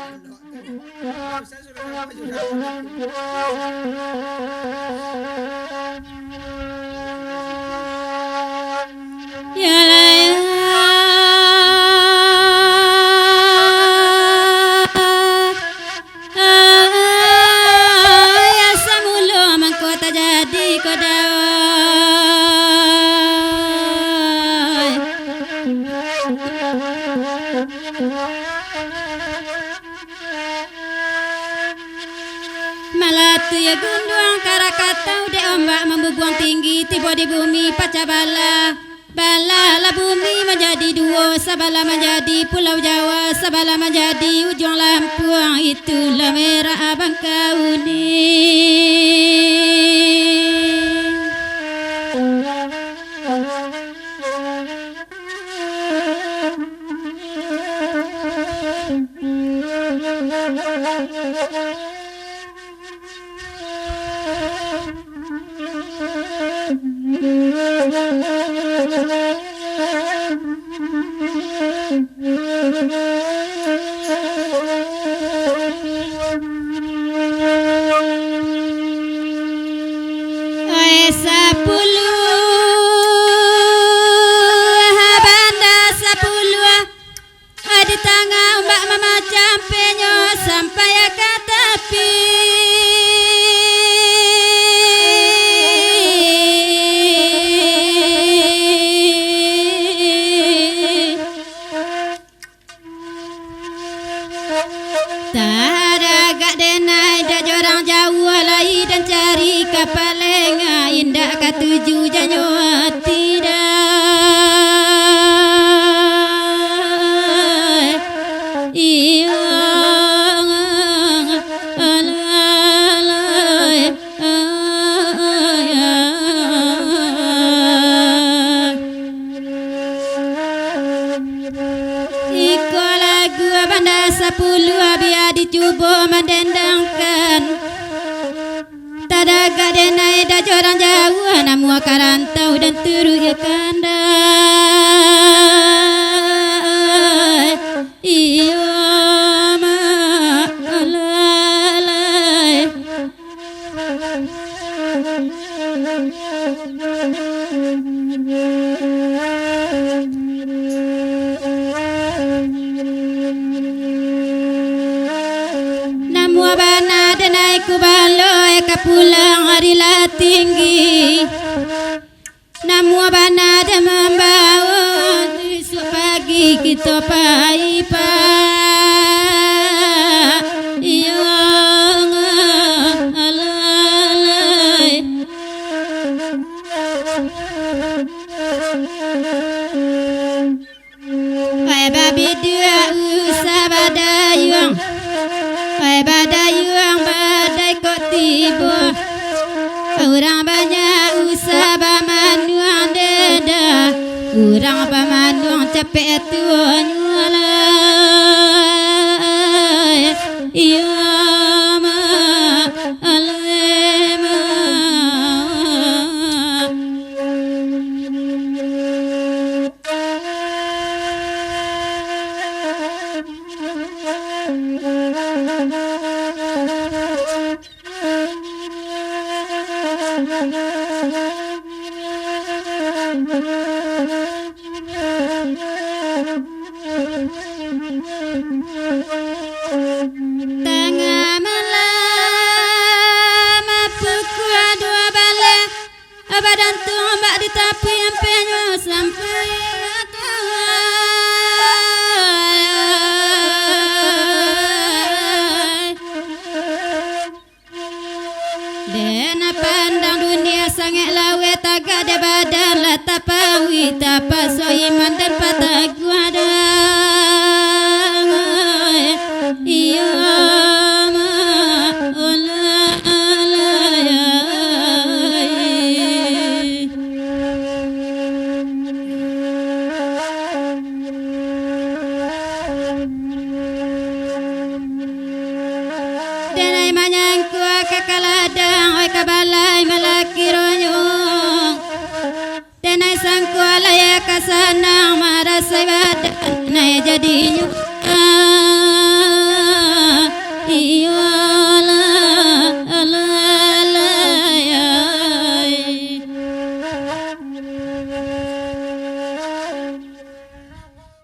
Saya sudah lama juga. Ya la ya samulu mangkota jadi kodawai Malatu ya gunduang karakatau de ombak membubuang tinggi tiba di bumi pacabala bala la bumi menjadi dua sabala menjadi pulau Jawa sabala menjadi ujung Lampuang itulah merah abang kauni sampai ke tepi Taraga denai dak jorang jauh lai dan cari kapal lenga indah katuju janyo tidak iya Sepuluh biar dicuba mendendangkan Tadaga denai dah jorang jauh namu karantau dan turut ya kandai Iyo ma alalai Bana denai ku baloi ka pulang hari la tinggi Namu bana de membawa esok pagi kita paipa Iyo alalai Hai babi dua usah badayung badayung badai kok tiba Orang banyak usah bamanuang deda Orang bamanuang capek tuan nyualai Iya ma alema Tengah malam pukul 2 balik badan tumbak di tepi empenyo sampai Dena pandang dunia sangat lawe tagak de badan la tapawi tapasoi mandan pataguada Iya ma Denai manyangku kakaladang oi kabalai malaki ronyong Denai sangku alaya kasanang marasai badan nai jadinya